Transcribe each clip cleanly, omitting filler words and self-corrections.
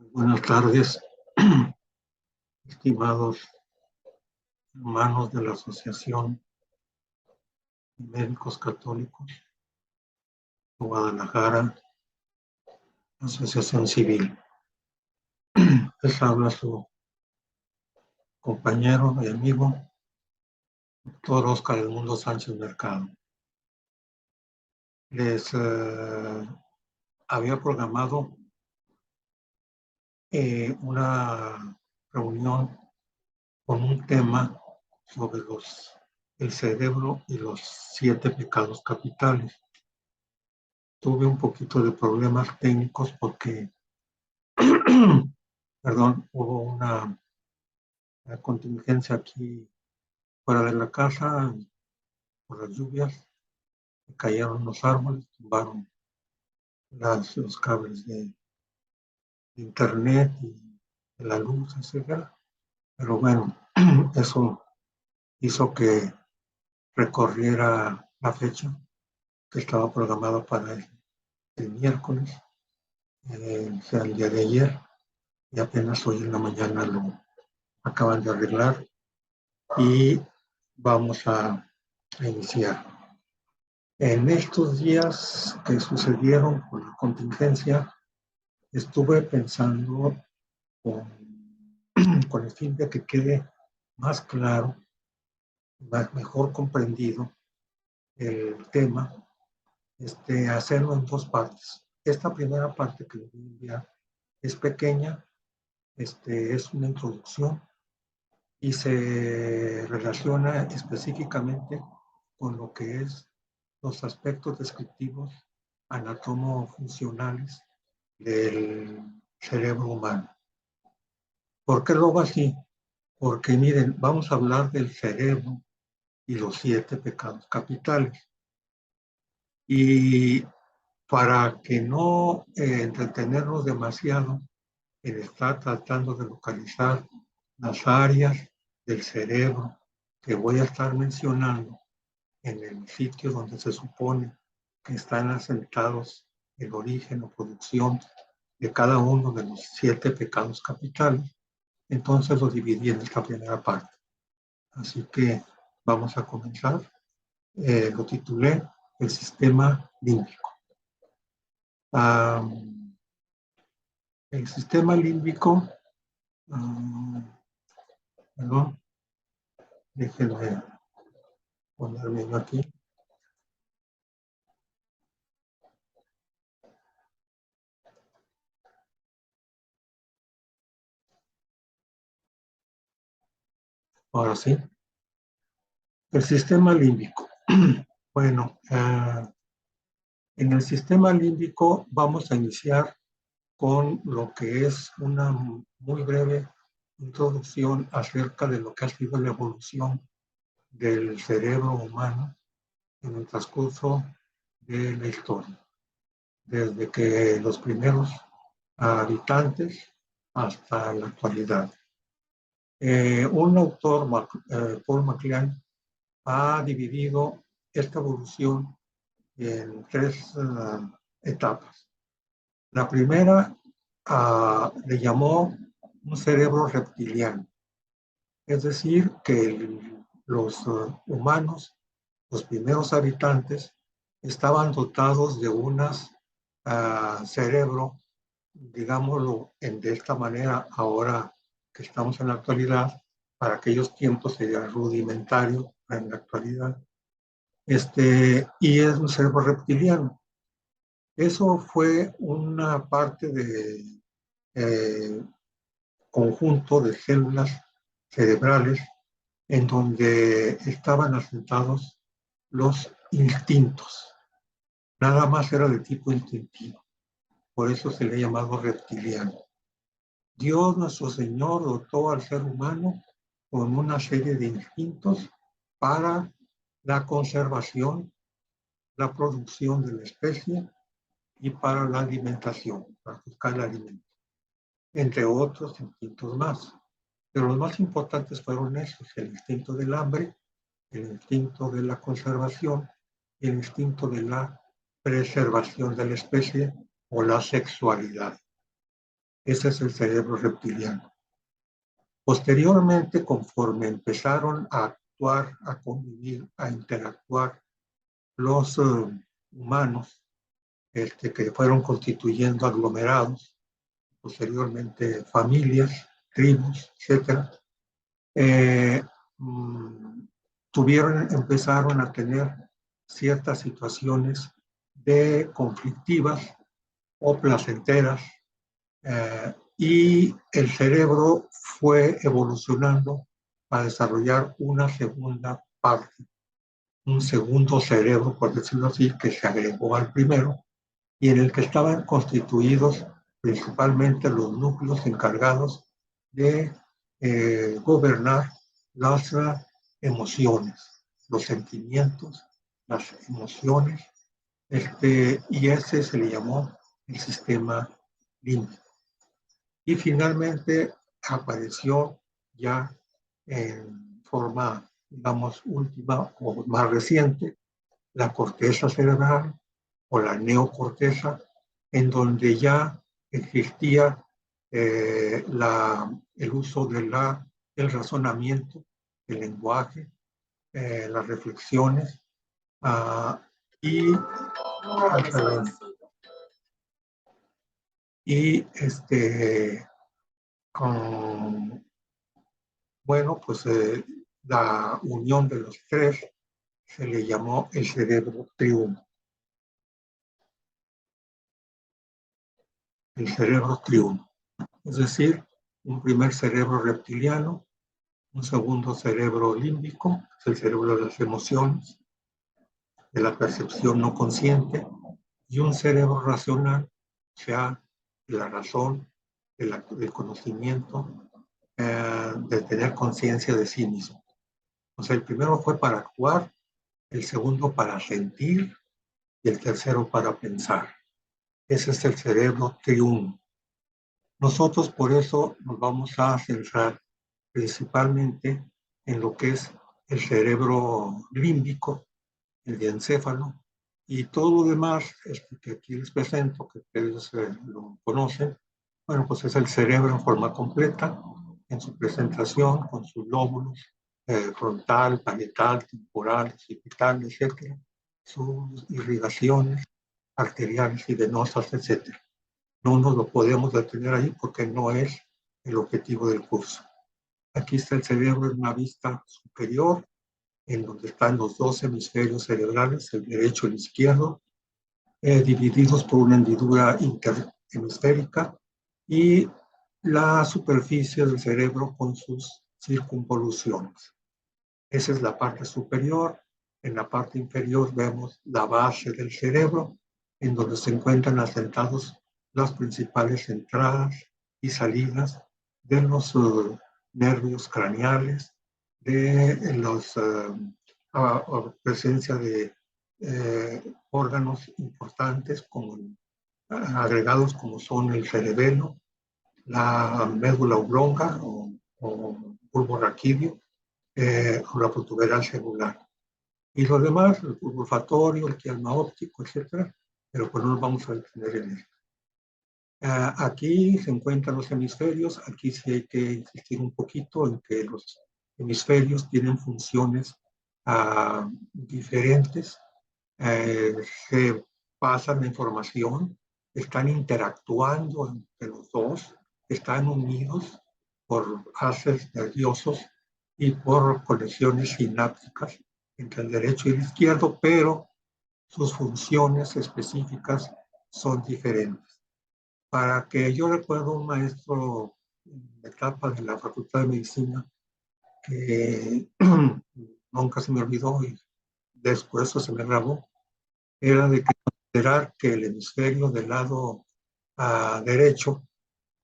Buenas tardes, estimados hermanos de la Asociación de Médicos Católicos de Guadalajara, Asociación Civil. Les habla su compañero y amigo, doctor Oscar Edmundo Sánchez Mercado. Les había programado una reunión con un tema sobre el cerebro y los 7 pecados capitales. Tuve un poquito de problemas técnicos porque, perdón, hubo una contingencia aquí fuera de la casa por las lluvias, cayeron los árboles, tumbaron los cables de internet y de la luz, etc. Pero bueno, eso hizo que recorriera la fecha que estaba programada para el miércoles, o sea, el día de ayer, y apenas hoy en la mañana lo acaban de arreglar y vamos a iniciar. En estos días que sucedieron con la contingencia, estuve pensando con el fin de que quede más claro, mejor comprendido el tema, hacerlo en 2 partes. Esta primera parte que les voy a enviar es pequeña, es una introducción y se relaciona específicamente con lo que es los aspectos descriptivos anatomofuncionales del cerebro humano. ¿Por qué lo hago así? Porque miren, vamos a hablar del cerebro y los 7 pecados capitales. Y para que no entretenernos demasiado en estar tratando de localizar las áreas del cerebro que voy a estar mencionando en el sitio donde se supone que están asentados el origen o producción de cada uno de los 7 pecados capitales, entonces lo dividí en esta primera parte. Así que vamos a comenzar. Lo titulé El sistema límbico. El sistema límbico, perdón, déjenme ponerme yo aquí. Ahora sí. El sistema límbico. Bueno, en el sistema límbico vamos a iniciar con lo que es una muy breve introducción acerca de lo que ha sido la evolución del cerebro humano en el transcurso de la historia, desde que los primeros habitantes hasta la actualidad. Un autor, Paul MacLean, ha dividido esta evolución en 3 etapas. La primera le llamó un cerebro reptiliano, es decir, que los humanos, los primeros habitantes, estaban dotados de unas cerebro, digámoslo de esta manera, ahora que estamos en la actualidad, para aquellos tiempos sería rudimentario en la actualidad, y es un cerebro reptiliano. Eso fue una parte de conjunto de células cerebrales en donde estaban asentados los instintos. Nada más era de tipo instintivo. Por eso se le ha llamado reptiliano. Dios nuestro Señor dotó al ser humano con una serie de instintos para la conservación, la producción de la especie y para la alimentación, para buscar el alimento, entre otros instintos más. Pero los más importantes fueron esos: el instinto del hambre, el instinto de la conservación y el instinto de la preservación de la especie o la sexualidad. Ese es el cerebro reptiliano. Posteriormente, conforme empezaron a actuar, a convivir, a interactuar los humanos, que fueron constituyendo aglomerados, posteriormente familias, tribus, etc., eh, mm, empezaron a tener ciertas situaciones de conflictivas o placenteras, y el cerebro fue evolucionando para desarrollar una segunda parte, un segundo cerebro, por decirlo así, que se agregó al primero y en el que estaban constituidos principalmente los núcleos encargados de gobernar las emociones, los sentimientos, las emociones, y ese se le llamó el sistema límbico. Y finalmente apareció ya en forma, digamos, última o más reciente, la corteza cerebral o la neocorteza, en donde ya existía el uso del razonamiento, el lenguaje, las reflexiones, uh, y, y bueno, pues la unión de los tres se le llamó el cerebro triuno. El cerebro triuno. Es decir, un primer cerebro reptiliano, un segundo cerebro límbico, es el cerebro de las emociones, de la percepción no consciente, y un cerebro racional, o sea, de la razón, del conocimiento, de tener conciencia de sí mismo. O sea, el primero fue para actuar, el segundo para sentir y el tercero para pensar. Ese es el cerebro triuno. Nosotros por eso nos vamos a centrar principalmente en lo que es el cerebro límbico, el diencéfalo, y todo lo demás que aquí les presento, que ustedes lo conocen, bueno, pues es el cerebro en forma completa, en su presentación, con sus lóbulos, frontal, parietal, temporal, occipital, etc., sus irrigaciones arteriales y venosas, etc. No nos lo podemos detener ahí porque no es el objetivo del curso. Aquí está el cerebro en una vista superior, en donde están los dos hemisferios cerebrales, el derecho y el izquierdo, divididos por una hendidura interhemisférica, y la superficie del cerebro con sus circunvoluciones. Esa es la parte superior. En la parte inferior vemos la base del cerebro, en donde se encuentran asentados las principales entradas y salidas de los nervios craneales, de la presencia de órganos importantes como agregados como son el cerebelo, la médula oblonga o bulbo raquídeo, o la protuberancia celular. Y lo demás, el bulbo olfatorio, el quiasma óptico, etc. Pero pues no nos vamos a detener en eso. Aquí se encuentran los hemisferios. Aquí sí hay que insistir un poquito en que los hemisferios tienen funciones diferentes. Se pasan la información, están interactuando entre los dos, están unidos por haces nerviosos y por conexiones sinápticas entre el derecho y el izquierdo, pero sus funciones específicas son diferentes. Para que yo recuerdo un maestro en la etapa de la Facultad de Medicina que nunca se me olvidó y después eso se me grabó, era de que considerar que el hemisferio del lado derecho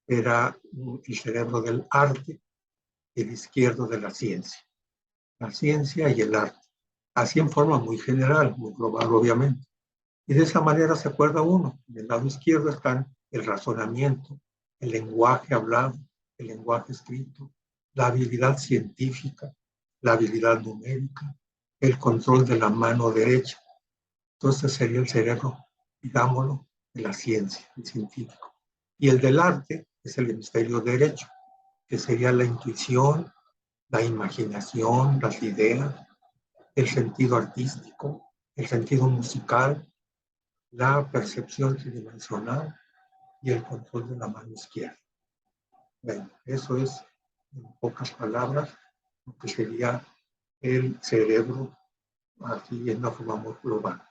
era el cerebro del arte y el izquierdo de la ciencia y el arte. Así en forma muy general, muy global obviamente. Y de esa manera se acuerda uno. En el lado izquierdo están el razonamiento, el lenguaje hablado, el lenguaje escrito, la habilidad científica, la habilidad numérica, el control de la mano derecha. Entonces sería el cerebro, digámoslo, de la ciencia, el científico. Y el del arte es el hemisferio derecho, que sería la intuición, la imaginación, las ideas, el sentido artístico, el sentido musical, la percepción tridimensional y el control de la mano izquierda. Bueno, eso es, en pocas palabras, lo que sería el cerebro, así en una forma muy global.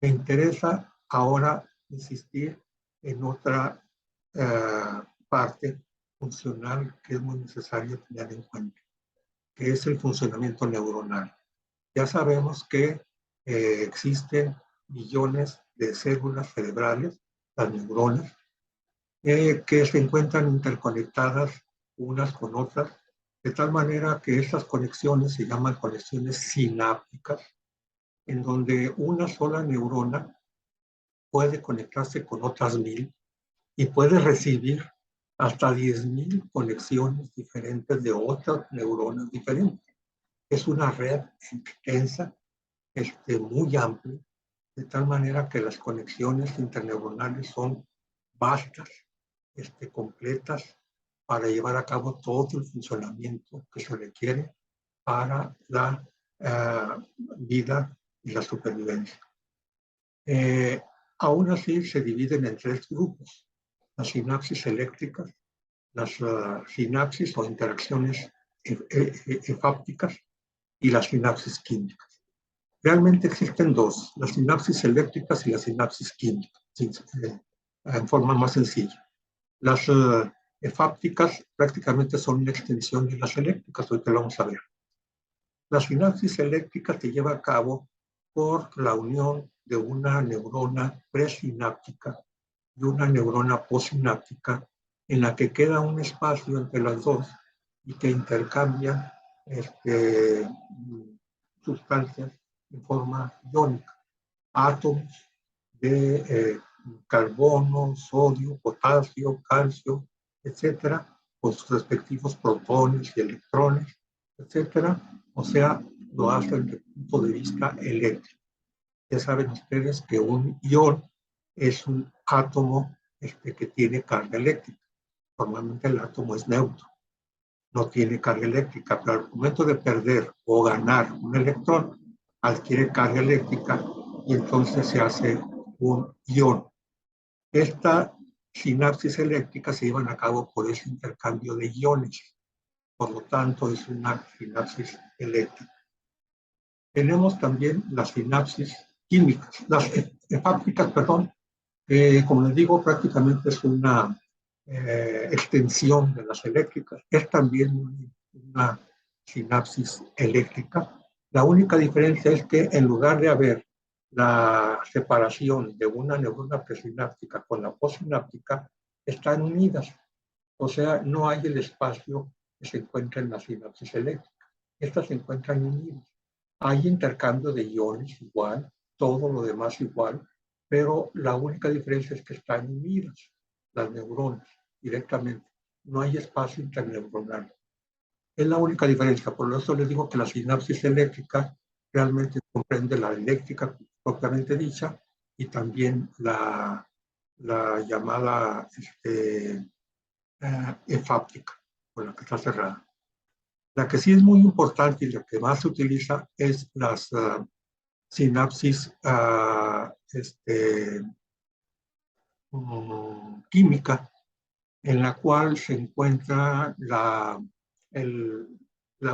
Me interesa ahora insistir en otra parte funcional que es muy necesario tener en cuenta, que es el funcionamiento neuronal. Ya sabemos que existen millones de células cerebrales, las neuronas, que se encuentran interconectadas unas con otras, de tal manera que estas conexiones se llaman conexiones sinápticas, en donde una sola neurona puede conectarse con otras 1000 y puede recibir hasta 10,000 conexiones diferentes de otras neuronas diferentes. Es una red extensa, muy amplia, de tal manera que las conexiones interneuronales son vastas, completas, para llevar a cabo todo el funcionamiento que se requiere para la vida y la supervivencia. Aún así se dividen en 3 grupos: las sinapsis eléctricas, las sinapsis o interacciones efápticas y las sinapsis químicas. Realmente existen 2, las sinapsis eléctricas y las sinapsis químicas, en forma más sencilla. Las efápticas prácticamente son una extensión de las eléctricas, hoy te lo vamos a ver. La sinapsis eléctrica se lleva a cabo por la unión de una neurona presináptica y una neurona postsináptica, en la que queda un espacio entre las dos y que intercambian sustancias en forma iónica, átomos de carbono, sodio, potasio, calcio, etcétera, con sus respectivos protones y electrones, etcétera. O sea, lo hacen desde el punto de vista eléctrico. Ya saben ustedes que un ion es un átomo que tiene carga eléctrica. Normalmente el átomo es neutro, no tiene carga eléctrica, pero al momento de perder o ganar un electrón, adquiere carga eléctrica y entonces se hace un ion. Esta sinapsis eléctrica se llevan a cabo por ese intercambio de iones. Por lo tanto, es una sinapsis eléctrica. Tenemos también las sinapsis químicas, las efápticas, perdón, que como les digo, prácticamente es una extensión de las eléctricas. Es también una sinapsis eléctrica. La única diferencia es que en lugar de haber la separación de una neurona presináptica con la postsináptica, están unidas. O sea, no hay el espacio que se encuentra en la sinapsis eléctrica. Estas se encuentran unidas. Hay intercambio de iones igual, todo lo demás igual, pero la única diferencia es que están unidas las neuronas directamente. No hay espacio interneuronal. Es la única diferencia. Por eso les digo que la sinapsis eléctrica realmente comprende la eléctrica propiamente dicha y también la llamada efáptica, con la que está cerrada. La que sí es muy importante y la que más se utiliza es las sinapsis química, en la cual se encuentra la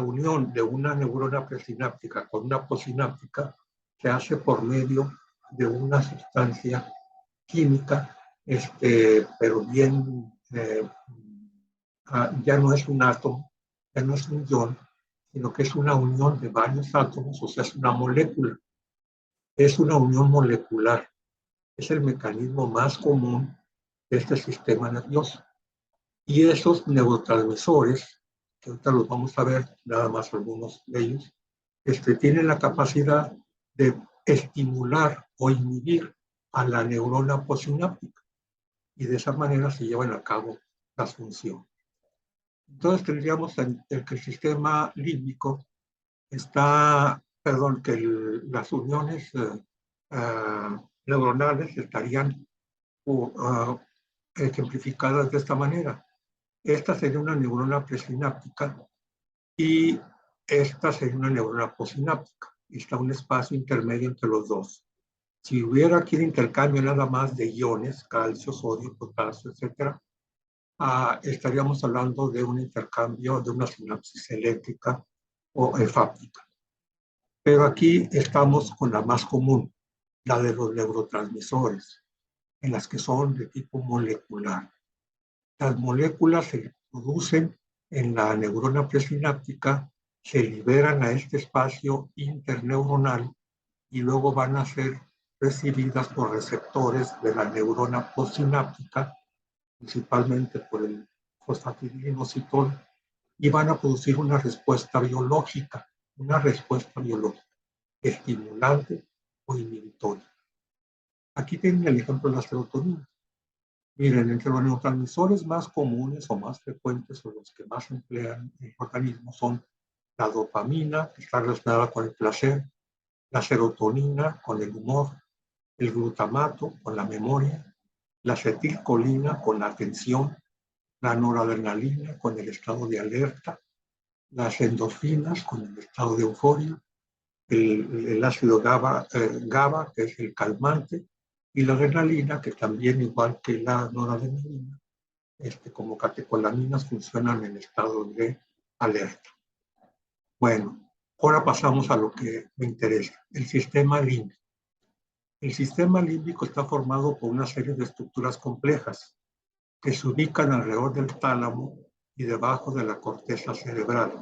unión de una neurona presináptica con una postsináptica, se hace por medio de una sustancia química, pero bien, ya no es un átomo, ya no es un ion, sino que es una unión de varios átomos, o sea, es una molécula. Es una unión molecular. Es el mecanismo más común de este sistema nervioso. Y esos neurotransmisores, que ahorita los vamos a ver, nada más algunos de ellos, tienen la capacidad de estimular o inhibir a la neurona postsináptica. Y de esa manera se llevan a cabo las funciones. Entonces tendríamos que el sistema límbico está, perdón, que las uniones neuronales estarían ejemplificadas de esta manera. esta sería una neurona presináptica y esta sería una neurona postsináptica. Está un espacio intermedio entre los dos. Si hubiera aquí el intercambio nada más de iones, calcio, sodio, potasio, etcétera, estaríamos hablando de un intercambio de una sinapsis eléctrica o efáptica. Pero aquí estamos con la más común, la de los neurotransmisores, en las que son de tipo molecular. Las moléculas se producen en la neurona presináptica, se liberan a este espacio interneuronal y luego van a ser recibidas por receptores de la neurona postsináptica, principalmente por el fosfatidilinositol, y van a producir una respuesta biológica, estimulante o inhibitoria. Aquí tienen el ejemplo de la serotonina. Miren, entre los neurotransmisores más comunes o más frecuentes o los que más se emplean en el organismo son la dopamina, que está relacionada con el placer, la serotonina con el humor, el glutamato con la memoria, la acetilcolina con la atención, la noradrenalina con el estado de alerta, las endorfinas con el estado de euforia, el ácido GABA, que es el calmante, y la adrenalina, que también, igual que la noradrenalina, como catecolaminas, funcionan en estado de alerta. Bueno, ahora pasamos a lo que me interesa, el sistema límbico. El sistema límbico está formado por una serie de estructuras complejas que se ubican alrededor del tálamo y debajo de la corteza cerebral.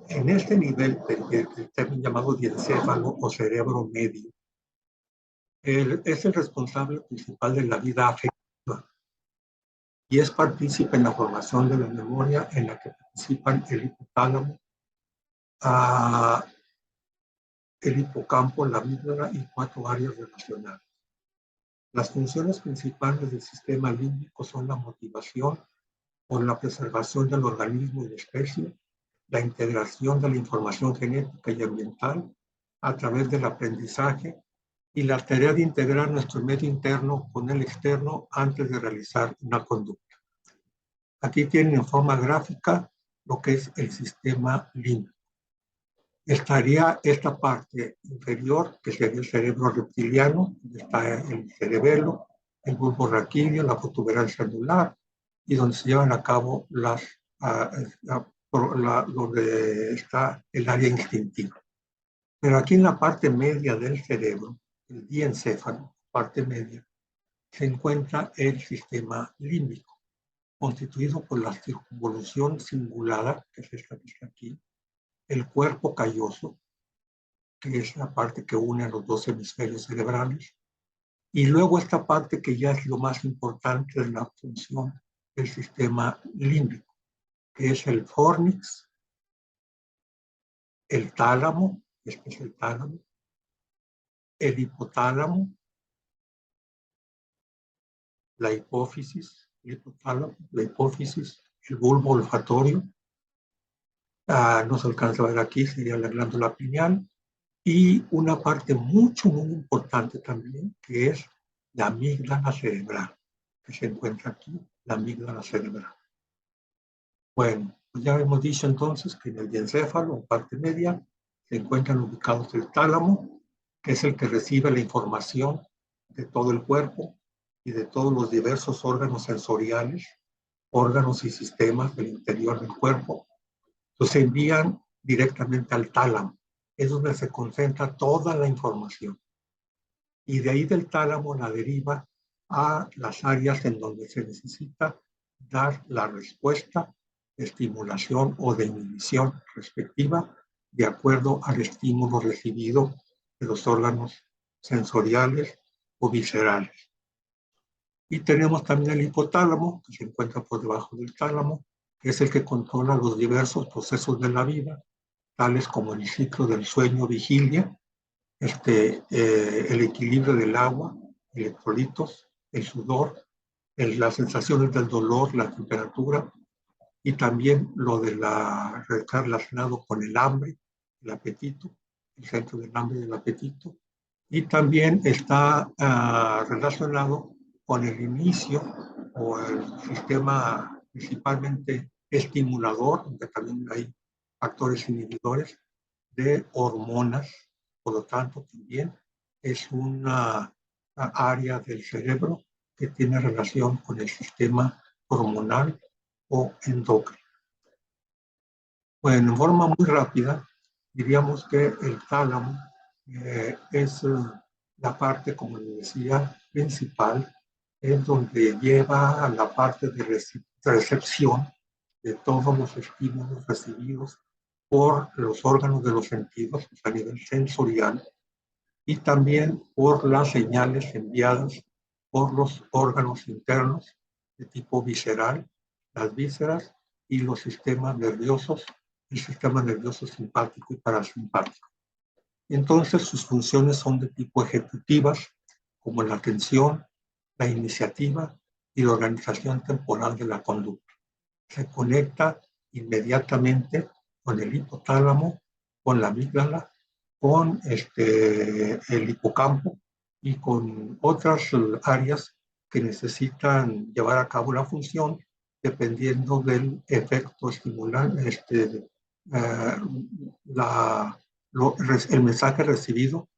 En este nivel del término llamado diencéfalo o cerebro medio, es el responsable principal de la vida afectiva y es partícipe en la formación de la memoria, en la que participan el hipotálamo, el hipocampo, la amígdala y 4 áreas relacionadas. Las funciones principales del sistema límbico son la motivación o la preservación del organismo y la especie, la integración de la información genética y ambiental a través del aprendizaje y la tarea de integrar nuestro medio interno con el externo antes de realizar una conducta. Aquí tienen en forma gráfica lo que es el sistema límbico. Estaría esta parte inferior, que sería el cerebro reptiliano, donde está el cerebelo, el bulbo raquídeo, la protuberancia anular, y donde se llevan a cabo donde está el área instintiva. Pero aquí en la parte media del cerebro, el diencéfalo, parte media, se encuentra el sistema límbico, constituido por la circunvolución cingulada, que es esta que está aquí, el cuerpo calloso, que es la parte que une a los dos hemisferios cerebrales, y luego esta parte que ya es lo más importante de la función del sistema límbico, que es el fórnix, el tálamo, este es el tálamo, el hipotálamo, la hipófisis, el hipotálamo, la hipófisis, el bulbo olfatorio, no se alcanza a ver aquí, sería la glándula pineal, y una parte muy importante también, que es la amígdala cerebral, que se encuentra aquí, la amígdala cerebral. Bueno, pues ya hemos dicho entonces que en el diencéfalo, o parte media, se encuentran ubicados el tálamo, que es el que recibe la información de todo el cuerpo y de todos los diversos órganos sensoriales, órganos y sistemas del interior del cuerpo. Entonces se envían directamente al tálamo, es donde se concentra toda la información. Y de ahí del tálamo la deriva a las áreas en donde se necesita dar la respuesta de estimulación o de inhibición respectiva de acuerdo al estímulo recibido de los órganos sensoriales o viscerales. Y tenemos también el hipotálamo, que se encuentra por debajo del tálamo, que es el que controla los diversos procesos de la vida, tales como el ciclo del sueño-vigilia, el equilibrio del agua, electrolitos, el sudor, las sensaciones del dolor, la temperatura, y también lo de está relacionado con el hambre, el apetito, el centro del hambre y del apetito, y también está relacionado con el inicio o el sistema principalmente estimulador, donde también hay factores inhibidores de hormonas. Por lo tanto, también es una área del cerebro que tiene relación con el sistema hormonal o endocrino. Bueno, en forma muy rápida, diríamos que el tálamo es la parte, como les decía, principal, es donde lleva a la parte de recepción de todos los estímulos recibidos por los órganos de los sentidos a nivel sensorial y también por las señales enviadas por los órganos internos de tipo visceral, las vísceras y los sistemas nerviosos, el sistema nervioso simpático y parasimpático. Entonces sus funciones son de tipo ejecutivas, como la atención, la iniciativa y la organización temporal de la conducta. Se conecta inmediatamente con el hipotálamo, con la amígdala, con el hipocampo y con otras áreas que necesitan llevar a cabo la función dependiendo del efecto estimulante, el mensaje recibido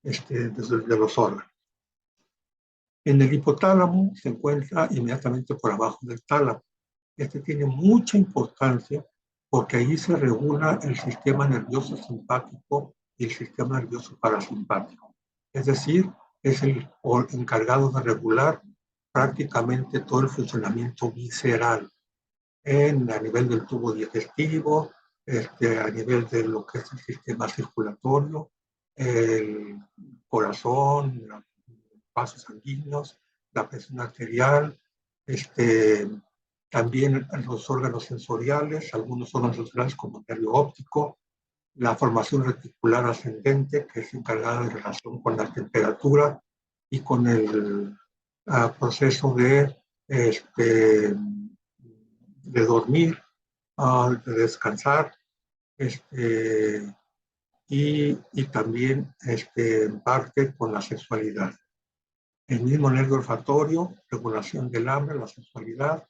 de los órganos. En el hipotálamo se encuentra inmediatamente por abajo del tálamo. Este tiene mucha importancia porque ahí se regula el sistema nervioso simpático y el sistema nervioso parasimpático. Es decir, es el encargado de regular prácticamente todo el funcionamiento visceral a nivel del tubo digestivo, a nivel de lo que es el sistema circulatorio, el corazón, los vasos sanguíneos, la presión arterial, también los órganos sensoriales, algunos órganos sensoriales como el nervio óptico, la formación reticular ascendente, que es encargada de relación con la temperatura y con el proceso de dormir, de descansar, y también en parte con la sexualidad. El mismo nervio olfatorio, regulación del hambre, la sexualidad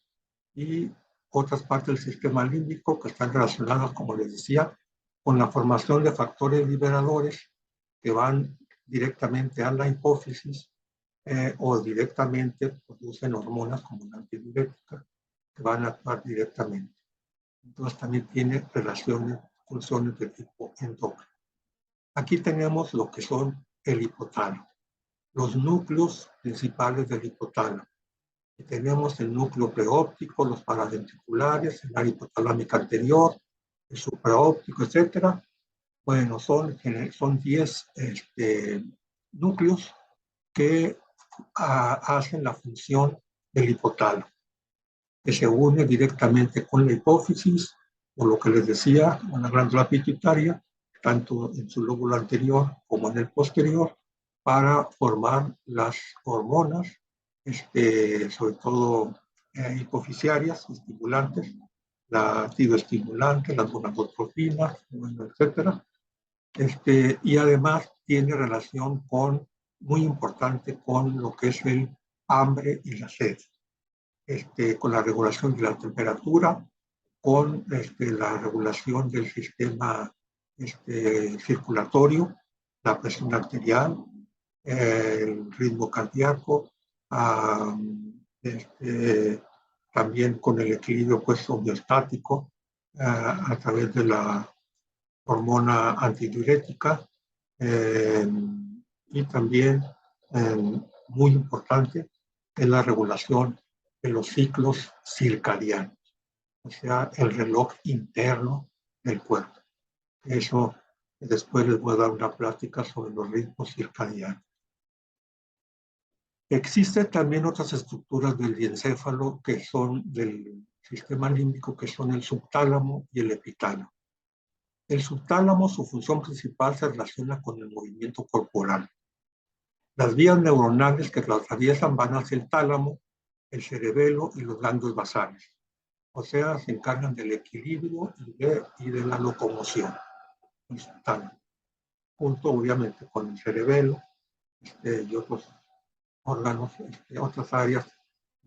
y otras partes del sistema límbico que están relacionadas, como les decía, con la formación de factores liberadores que van directamente a la hipófisis o directamente producen hormonas como la antidiurética que van a actuar directamente. Entonces también tiene funciones de tipo endocrino. Aquí tenemos lo que son el hipotálamo, los núcleos principales del hipotálamo. Y tenemos el núcleo preóptico, los paraventriculares, el área hipotalámica anterior, el supraóptico, etc. Bueno, son 10 núcleos que hacen la función del hipotálamo, que se une directamente con la hipófisis, o lo que les decía, una glándula pituitaria, tanto en su lóbulo anterior como en el posterior, para formar las hormonas, sobre todo hipofisiarias, estimulantes, la tiroestimulante, las gonadotropinas, etc. Y además tiene relación muy importante con lo que es el hambre y la sed. Con la regulación de la temperatura, con la regulación del sistema circulatorio, la presión arterial, el ritmo cardíaco, también con el equilibrio pues, homeostático a través de la hormona antidiurética y también, muy importante, es la regulación de los ciclos circadianos, o sea, el reloj interno del cuerpo. Eso después les voy a dar una plática sobre los ritmos circadianos. Existen también otras estructuras del diencéfalo que son del sistema límbico, que son el subtálamo y el epitálamo. El subtálamo, su función principal se relaciona con el movimiento corporal. Las vías neuronales que lo atraviesan van hacia el tálamo, el cerebelo y los ganglios basales. O sea, se encargan del equilibrio y de la locomoción. El subtálamo. Junto, obviamente, con el cerebelo y otros órganos, otras áreas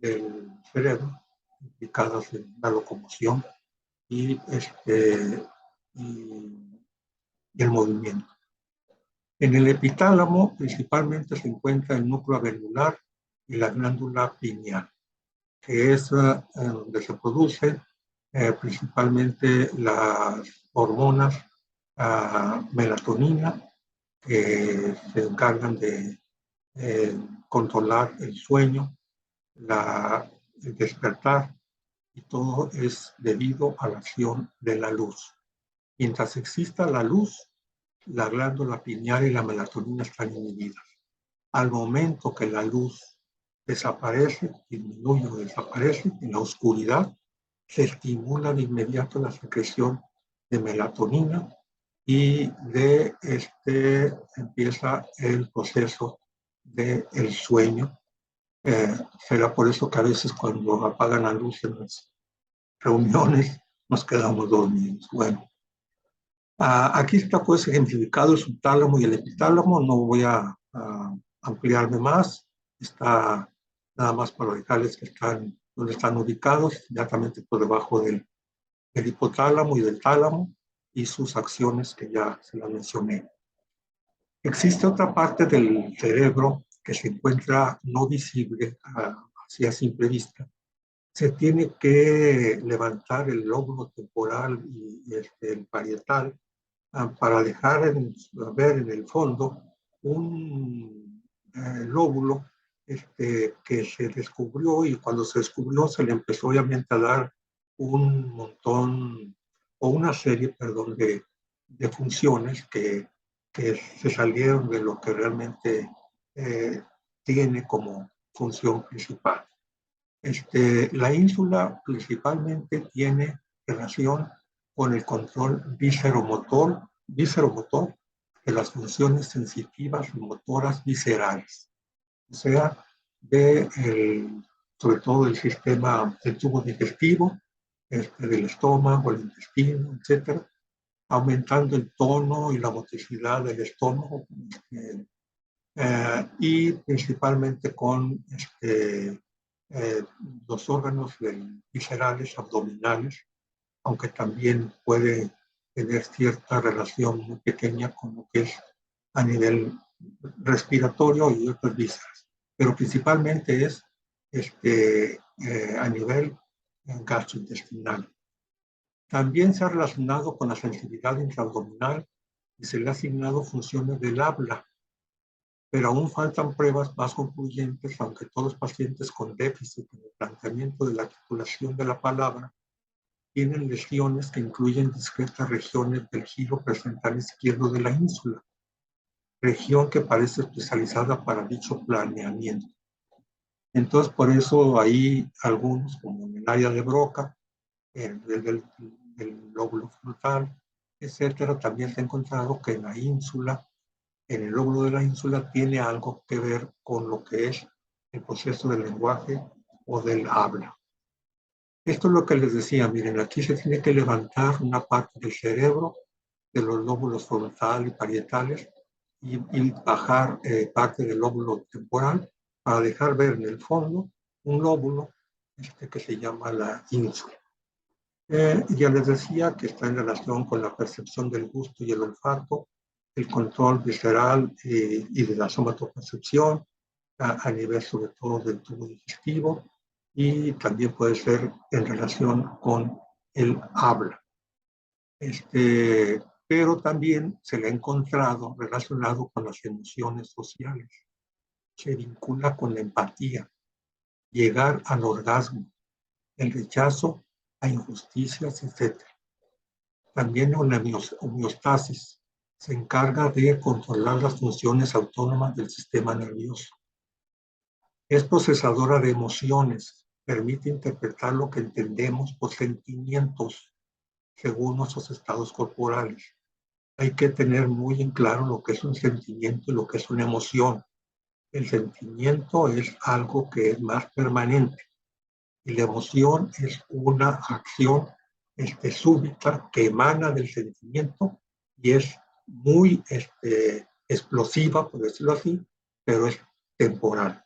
del cerebro implicadas en la locomoción y el movimiento. En el epitálamo principalmente se encuentra el núcleo abenular y la glándula pineal, que es donde se producen principalmente las hormonas melatonina, que se encargan de controlar el sueño, el despertar, y todo es debido a la acción de la luz. Mientras exista la luz, la glándula pineal y la melatonina están inhibidas. Al momento que la luz desaparece, disminuye o desaparece en la oscuridad, se estimula de inmediato la secreción de melatonina y empieza el proceso del sueño. Será por eso que a veces cuando apagan la luz en las reuniones nos quedamos dormidos. Bueno, aquí está pues ejemplificado el subtálamo y el epitálamo. No voy a ampliarme más. Está nada más para dejarles que están donde están ubicados, inmediatamente por debajo del hipotálamo y del tálamo, y sus acciones que ya se las mencioné. Existe otra parte del cerebro que se encuentra no visible así a simple vista. Se tiene que levantar el lóbulo temporal y el parietal para dejar ver en el fondo un lóbulo que se descubrió, y cuando se descubrió se le empezó obviamente a dar un montón o una serie, perdón, de funciones que se salieron de lo que realmente tiene como función principal. La ínsula principalmente tiene relación con el control visceromotor de las funciones sensitivas y motoras viscerales, o sea, sobre todo del sistema del tubo digestivo, del estómago, el intestino, etcétera, aumentando el tono y la motricidad del estómago, y principalmente con los órganos viscerales abdominales, aunque también puede tener cierta relación muy pequeña con lo que es a nivel respiratorio y otras vísceras, pero principalmente es a nivel gastrointestinal. También se ha relacionado con la sensibilidad intraabdominal y se le ha asignado funciones del habla, pero aún faltan pruebas más concluyentes, aunque todos los pacientes con déficit en el planteamiento de la articulación de la palabra tienen lesiones que incluyen discretas regiones del giro presentral izquierdo de la ínsula, región que parece especializada para dicho planeamiento. Entonces, por eso hay algunos, como en el área de Broca, del lóbulo frontal, etcétera, también se ha encontrado que en la ínsula, en el lóbulo de la ínsula, tiene algo que ver con lo que es el proceso del lenguaje o del habla. Esto es lo que les decía, miren, aquí se tiene que levantar una parte del cerebro, de los lóbulos frontal y parietales, y bajar parte del lóbulo temporal para dejar ver en el fondo un lóbulo que se llama la ínsula. Ya les decía que está en relación con la percepción del gusto y el olfato, el control visceral y de la somatopercepción, a nivel sobre todo del tubo digestivo, y también puede ser en relación con el habla. Pero también se le ha encontrado relacionado con las emociones sociales. Se vincula con la empatía, llegar al orgasmo, el rechazo a injusticias, etc. También en la homeostasis se encarga de controlar las funciones autónomas del sistema nervioso. Es procesadora de emociones, permite interpretar lo que entendemos por sentimientos según nuestros estados corporales. Hay que tener muy en claro lo que es un sentimiento y lo que es una emoción. El sentimiento es algo que es más permanente y la emoción es una acción súbita que emana del sentimiento y es muy explosiva, por decirlo así, pero es temporal.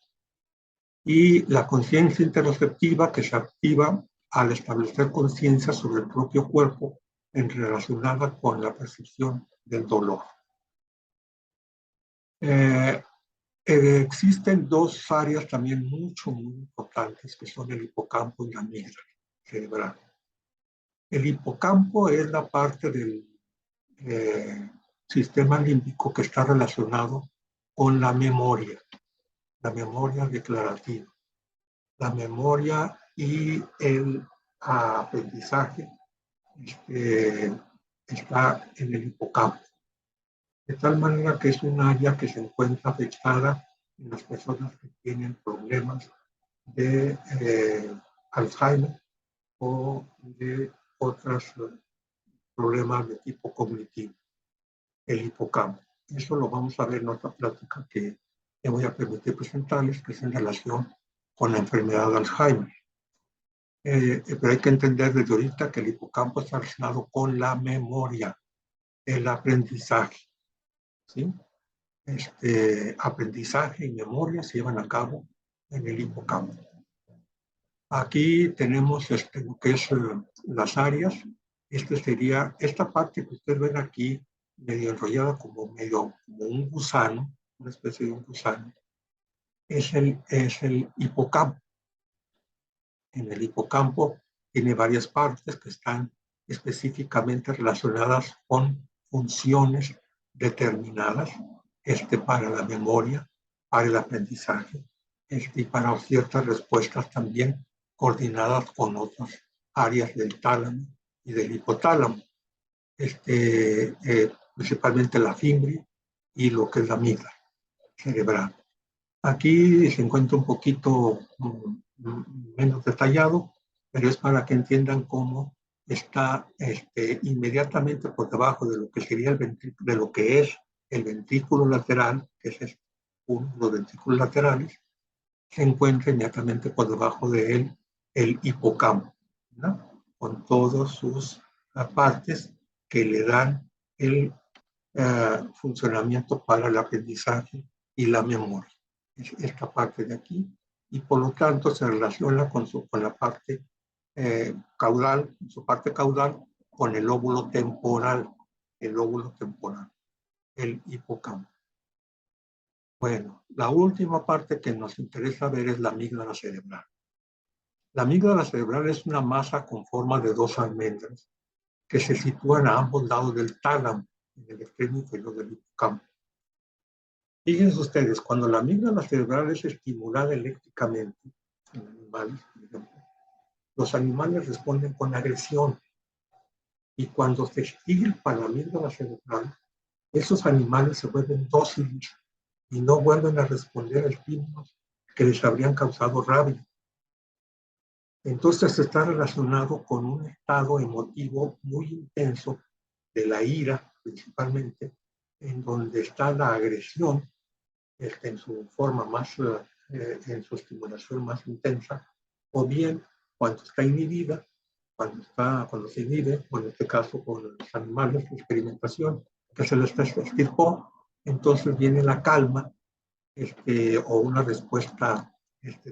y la conciencia interoceptiva que se activa al establecer conciencia sobre el propio cuerpo en relacionada con la percepción del dolor. Existen dos áreas también muy importantes que son el hipocampo y la amígdala cerebral. El hipocampo es la parte del sistema límbico que está relacionado con la memoria declarativa, la memoria y el aprendizaje está en el hipocampo. De tal manera que es un área que se encuentra afectada en las personas que tienen problemas de Alzheimer o de otros problemas de tipo cognitivo, el hipocampo. Eso lo vamos a ver en otra plática que me voy a permitir presentarles, que es en relación con la enfermedad de Alzheimer. Pero hay que entender desde ahorita que el hipocampo está relacionado con la memoria, el aprendizaje, ¿sí? Aprendizaje y memoria se llevan a cabo en el hipocampo. Aquí tenemos lo que es las áreas. Esta parte que ustedes ven aquí, medio enrollada como un gusano, una especie de un gusano, es el hipocampo. En el hipocampo tiene varias partes que están específicamente relacionadas con funciones determinadas, para la memoria, para el aprendizaje, y para ciertas respuestas también coordinadas con otras áreas del tálamo y del hipotálamo, principalmente la fimbria y lo que es la amígdala cerebral. Aquí se encuentra un poquito menos detallado, pero es para que entiendan cómo está inmediatamente por debajo de lo que sería de lo que es el ventrículo lateral, que es uno de los ventrículos laterales, se encuentra inmediatamente por debajo de él el hipocampo, ¿no? Con todas sus partes que le dan el funcionamiento para el aprendizaje y la memoria. Es esta parte de aquí, y por lo tanto se relaciona con la parte caudal, su parte caudal, con el lóbulo temporal, el hipocampo. Bueno, la última parte que nos interesa ver es la amígdala cerebral. La amígdala cerebral es una masa con forma de dos almendras que se sitúan a ambos lados del tálamo, en el extremo inferior del hipocampo. Fíjense ustedes, cuando la amígdala cerebral es estimulada eléctricamente en animales, por ejemplo, los animales responden con agresión. Y cuando se estimula la amígdala cerebral, esos animales se vuelven dóciles y no vuelven a responder a estímulos que les habrían causado rabia. Entonces está relacionado con un estado emotivo muy intenso de la ira, principalmente, en donde está la agresión en su forma más, en su estimulación más intensa, o bien cuando está inhibida, cuando se inhibe, o en este caso con los animales de experimentación, que se les extirpó, entonces viene la calma, o una respuesta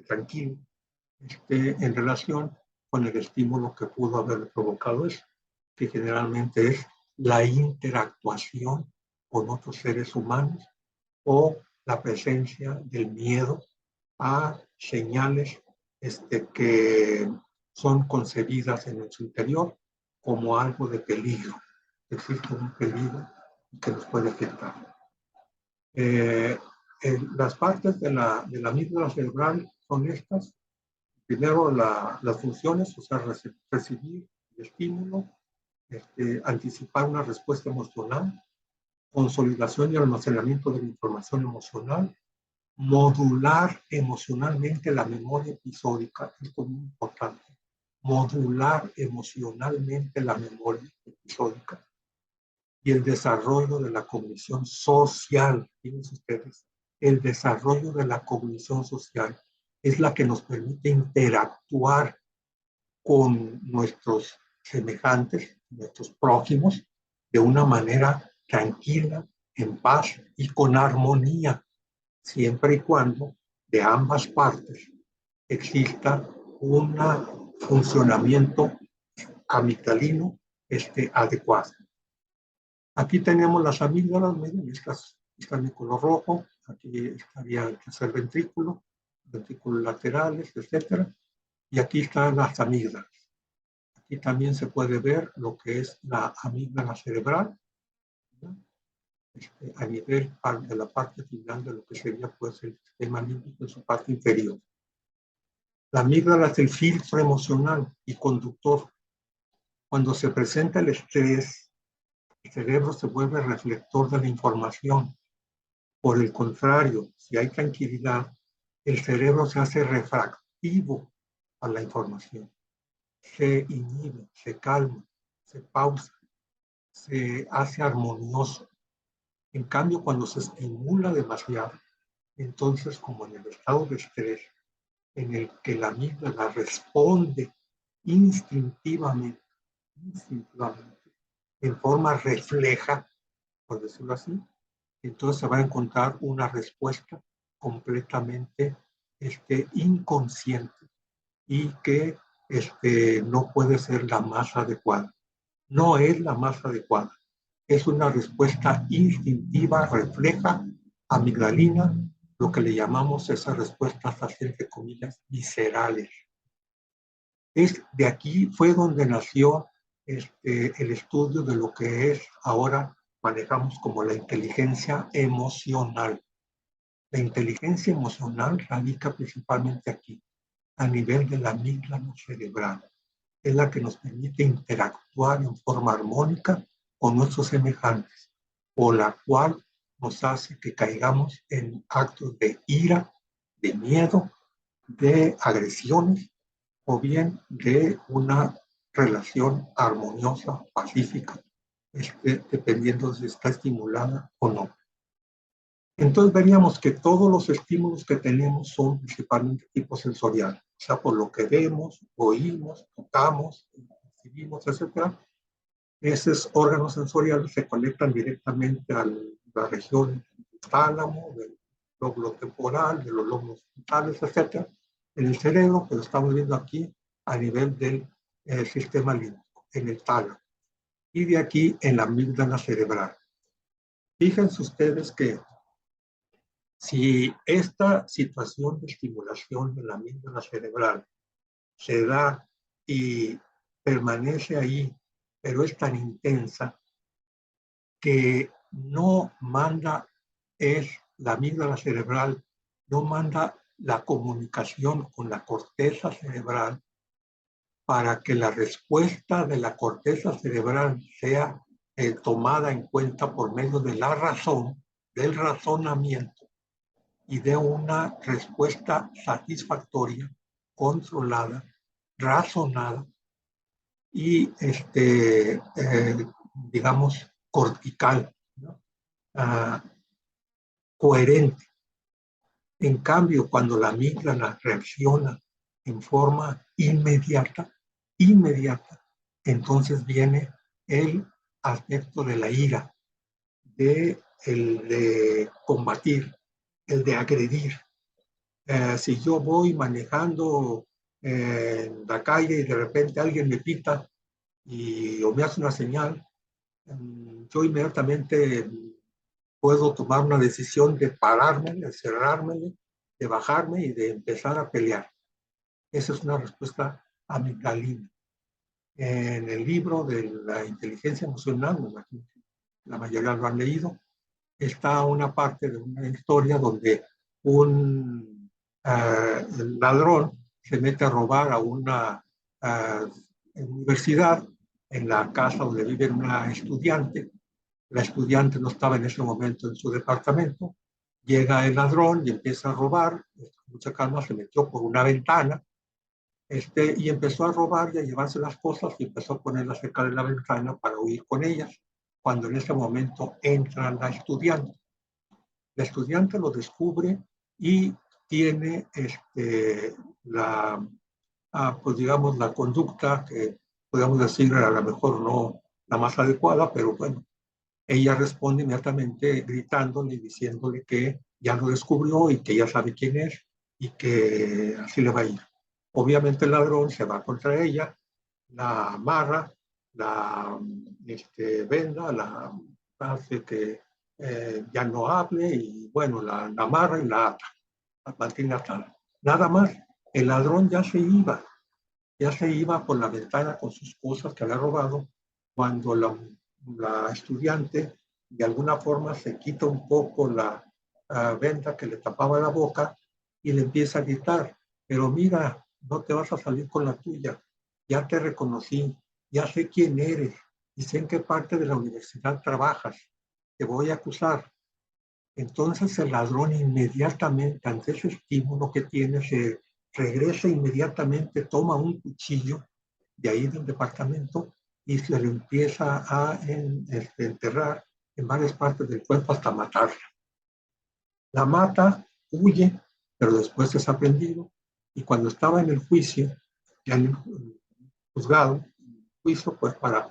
tranquila, en relación con el estímulo que pudo haber provocado eso, que generalmente es la interactuación con otros seres humanos o la presencia del miedo a señales que son concebidas en su interior como algo de peligro. Existe un peligro que nos puede afectar. Las partes de la amígdala cerebral son estas. Primero, las funciones, o sea, recibir el estímulo, anticipar una respuesta emocional, consolidación y almacenamiento de la información emocional, modular emocionalmente la memoria episódica, esto es muy importante, modular emocionalmente la memoria episódica, y el desarrollo de la cognición social. Fíjense ustedes, el desarrollo de la cognición social es la que nos permite interactuar con nuestros semejantes, nuestros prójimos, de una manera tranquila, en paz y con armonía, siempre y cuando de ambas partes exista un funcionamiento amigdalino adecuado. Aquí tenemos las amígdalas, miren, estas están de color rojo, aquí estaría el tercer ventrículo, ventrículos laterales, etcétera, y aquí están las amígdalas. Aquí también se puede ver lo que es la amígdala cerebral, ¿no? A nivel de la parte final de lo que sería pues el sistema límbico en su parte inferior. La amígdala es el filtro emocional y conductor. Cuando se presenta el estrés, el cerebro se vuelve reflector de la información. Por el contrario, si hay tranquilidad, el cerebro se hace refractivo a la información. Se inhibe, se calma, se pausa, se hace armonioso. En cambio, cuando se estimula demasiado, entonces, como en el estado de estrés, en el que la amígdala responde instintivamente, en forma refleja, por decirlo así, entonces se va a encontrar una respuesta completamente inconsciente y que no puede ser la más adecuada. No es la más adecuada. Es una respuesta instintiva, refleja, amigdalina, lo que le llamamos esas respuestas, así entre comillas, viscerales. De aquí fue donde nació el estudio de lo que es ahora manejamos como la inteligencia emocional. La inteligencia emocional radica principalmente aquí, a nivel de la amígdala cerebral. Es la que nos permite interactuar en forma armónica con nuestros semejantes, por la cual nos hace que caigamos en actos de ira, de miedo, de agresiones o bien de una relación armoniosa, pacífica, dependiendo de si está estimulada o no. Entonces veríamos que todos los estímulos que tenemos son principalmente tipo sensorial, o sea, por lo que vemos, oímos, tocamos, recibimos, etc. Esos órganos sensoriales se conectan directamente a la región del tálamo, del lóbulo temporal, de los lóbulos frontales, etc. En el cerebro, pero estamos viendo aquí a nivel del sistema límbico, en el tálamo. Y de aquí en la amígdala cerebral. Fíjense ustedes que si esta situación de estimulación de la amígdala cerebral se da y permanece ahí, pero es tan intensa que no manda, la amígdala cerebral, no manda la comunicación con la corteza cerebral para que la respuesta de la corteza cerebral sea tomada en cuenta por medio de la razón, del razonamiento, y de una respuesta satisfactoria, controlada, razonada y, digamos, cortical, ¿no? Coherente. En cambio, cuando la amígdala reacciona en forma inmediata, entonces viene el aspecto de la ira, el de combatir, el de agredir. Si yo voy manejando en la calle y de repente alguien me pita o me hace una señal, yo inmediatamente puedo tomar una decisión de pararme, de cerrarme, de bajarme y de empezar a pelear. Esa es una respuesta amigdalina. En el libro de la inteligencia emocional, la mayoría lo han leído, está una parte de una historia donde un ladrón se mete a robar a una universidad en la casa donde vive una estudiante. La estudiante no estaba en ese momento en su departamento. Llega el ladrón y empieza a robar. Con mucha calma se metió por una ventana y empezó a robar y a llevarse las cosas y empezó a ponerlas cerca de la ventana para huir con ellas. Cuando en ese momento entra la estudiante. La estudiante lo descubre y tiene pues digamos, la conducta que podemos decir a lo mejor no la más adecuada, pero bueno, ella responde inmediatamente gritándole y diciéndole que ya lo descubrió y que ya sabe quién es y que así le va a ir. Obviamente el ladrón se va contra ella, la amarra, la venda, la hace que ya no hable y bueno, la amarra y la ata, la mantiene atada. Nada más, el ladrón ya se iba por la ventana con sus cosas que había robado cuando la estudiante de alguna forma se quita un poco la venda que le tapaba la boca y le empieza a gritar, pero mira, no te vas a salir con la tuya, ya te reconocí, ya sé quién eres y sé en qué parte de la universidad trabajas, te voy a acusar. Entonces el ladrón inmediatamente, ante ese estímulo que tiene, se regresa inmediatamente, toma un cuchillo de ahí del departamento y se lo empieza a enterrar en varias partes del cuerpo hasta matarla. La mata, huye, pero después es aprendido y cuando estaba en el juicio, ya en el juzgado, juicio pues para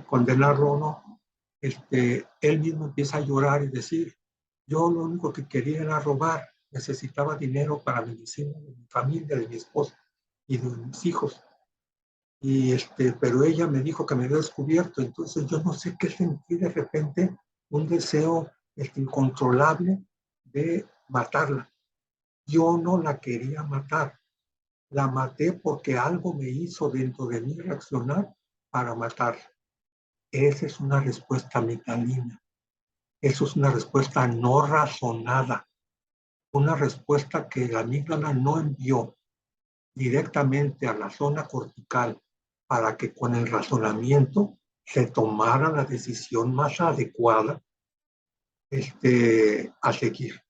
condenarlo o no, él mismo empieza a llorar y decir, yo lo único que quería era robar, necesitaba dinero para mi medicina, de mi familia, de mi esposa y de mis hijos. Y pero ella me dijo que me había descubierto, entonces yo no sé qué sentí de repente, un deseo incontrolable de matarla. Yo no la quería matar, la maté porque algo me hizo dentro de mí reaccionar para matarla. Esa es una respuesta amigdalina. Eso es una respuesta no razonada, una respuesta que la amígdala no envió directamente a la zona cortical para que con el razonamiento se tomara la decisión más adecuada a seguir.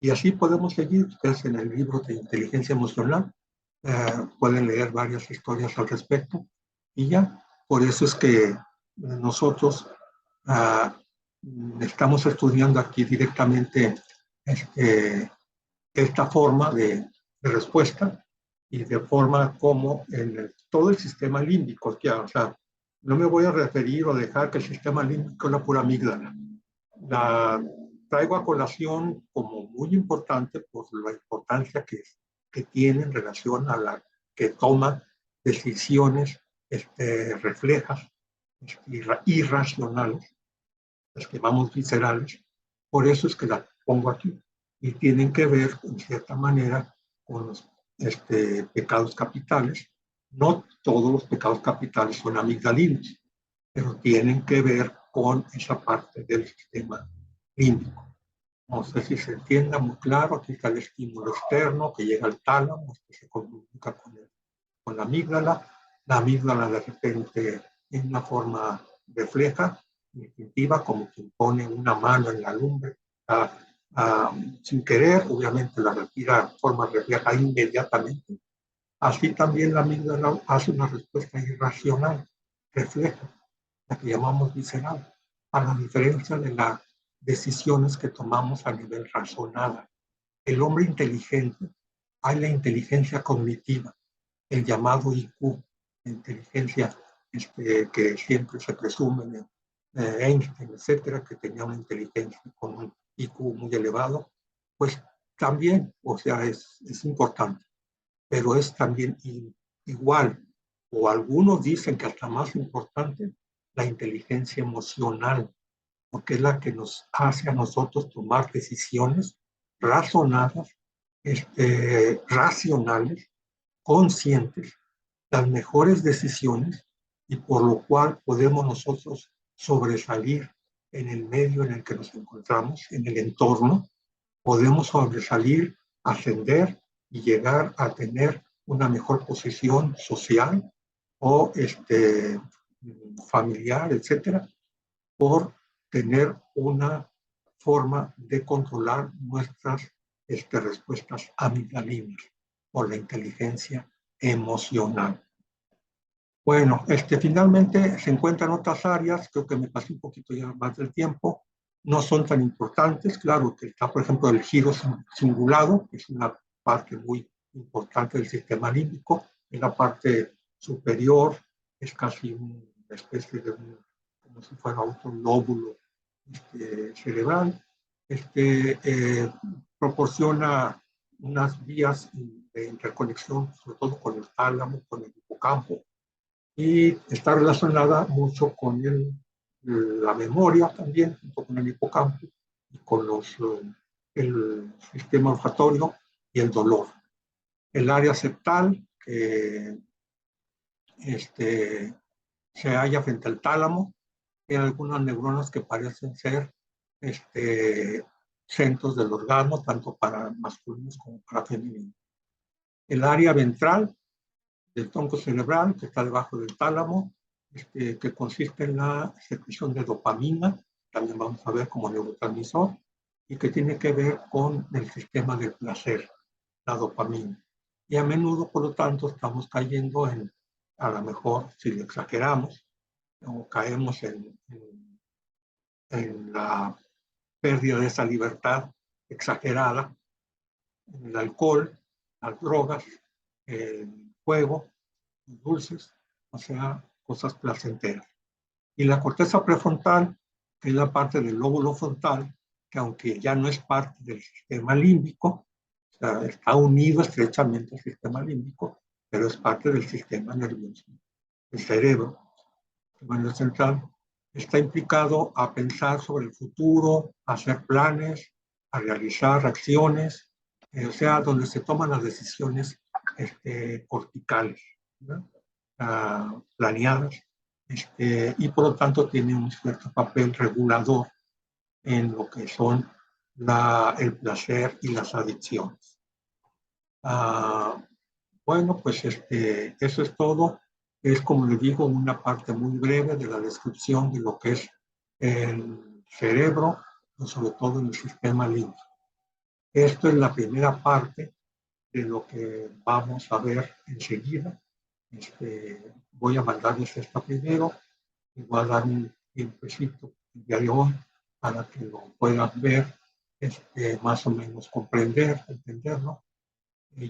Y así podemos seguir. Ustedes en el libro de inteligencia emocional pueden leer varias historias al respecto. Y ya, por eso es que nosotros estamos estudiando aquí directamente esta forma de respuesta y de forma como todo el sistema límbico, o sea, no me voy a referir o dejar que el sistema límbico es la pura amígdala. La traigo a colación como muy importante por la importancia que tiene en relación a la que toma decisiones reflejas, irracionales, las que llamamos viscerales. Por eso es que la pongo aquí. Y tienen que ver, en cierta manera, con los pecados capitales. No todos los pecados capitales son amigdalinos, pero tienen que ver con esa parte del sistema límbico. No sé si se entienda muy claro. Aquí está el estímulo externo que llega al tálamo, que se comunica con la amígdala. La amígdala de repente en una forma refleja, instintiva, como quien pone una mano en la lumbre sin querer, obviamente la retira de forma refleja inmediatamente. Así también la amígdala hace una respuesta irracional, refleja, la que llamamos visceral, a la diferencia de las decisiones que tomamos a nivel razonada. El hombre inteligente, hay la inteligencia cognitiva, el llamado IQ, la inteligencia que siempre se presume de Einstein, etcétera, que tenía una inteligencia con un IQ muy elevado, pues también, o sea, es importante, pero es también igual, o algunos dicen que hasta más importante, la inteligencia emocional, porque es la que nos hace a nosotros tomar decisiones razonadas, racionales, conscientes, las mejores decisiones y por lo cual podemos nosotros sobresalir en el medio en el que nos encontramos, en el entorno, podemos sobresalir, ascender y llegar a tener una mejor posición social o familiar, etcétera, por tener una forma de controlar nuestras respuestas amigdalinas por la inteligencia emocional. Bueno, finalmente se encuentran otras áreas, creo que me pasé un poquito ya más del tiempo, no son tan importantes, claro que está, por ejemplo, el giro cingulado, que es una parte muy importante del sistema límbico, en la parte superior es casi una especie de como si fuera un lóbulo cerebral, proporciona unas vías de interconexión, sobre todo con el tálamo, con el hipocampo, y está relacionada mucho con la memoria también, junto con el hipocampo, y con el sistema olfatorio y el dolor. El área septal, que se halla frente al tálamo, tiene algunas neuronas que parecen ser centros del orgasmo, tanto para masculinos como para femeninos. El área ventral del tronco cerebral, que está debajo del tálamo, que consiste en la secreción de dopamina, también vamos a ver como neurotransmisor, y que tiene que ver con el sistema del placer, la dopamina. Y a menudo, por lo tanto, estamos cayendo en, a lo mejor, si lo exageramos, o caemos en la pérdida de esa libertad exagerada, en el alcohol, las drogas, el juego, los dulces, o sea, cosas placenteras. Y la corteza prefrontal, que es la parte del lóbulo frontal, que aunque ya no es parte del sistema límbico, o sea, está unido estrechamente al sistema límbico, pero es parte del sistema nervioso, el cerebro, el sistema central, está implicado a pensar sobre el futuro, a hacer planes, a realizar acciones, o sea, donde se toman las decisiones corticales, ¿no? Planeadas, y por lo tanto tiene un cierto papel regulador en lo que son el placer y las adicciones. Bueno, pues eso es todo. Es, como les digo, una parte muy breve de la descripción de lo que es el cerebro, sobre todo en el sistema límbico. Esto es la primera parte de lo que vamos a ver enseguida. Voy a mandarles esta primero y voy a dar un tiempecito el día de hoy para que lo puedan ver, más o menos comprender, entenderlo.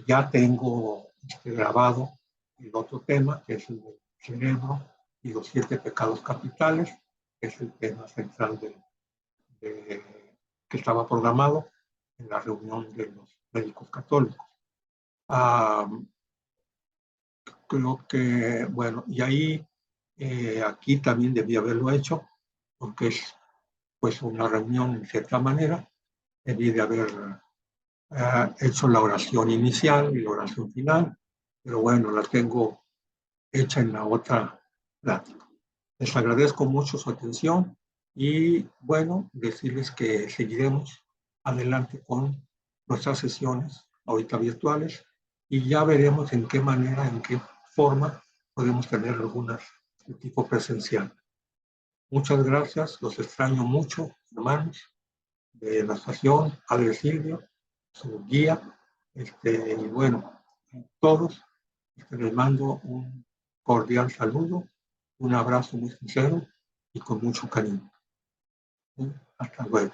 Ya tengo grabado el otro tema, que es el del cerebro y los 7 pecados capitales, que es el tema central que estaba programado en la reunión de los médicos católicos. Creo que, bueno, y ahí, aquí también debí haberlo hecho, porque es pues una reunión en cierta manera, debí de haber hecho la oración inicial y la oración final, pero bueno, la tengo hecha en la otra plática. Les agradezco mucho su atención y bueno, decirles que seguiremos adelante con nuestras sesiones ahorita virtuales y ya veremos en qué manera, en qué forma podemos tener algunas de tipo presencial. Muchas gracias, los extraño mucho, hermanos de la estación, Padre Silvio, su guía, y bueno, todos, les mando un cordial saludo, un abrazo muy sincero y con mucho cariño. Hasta luego.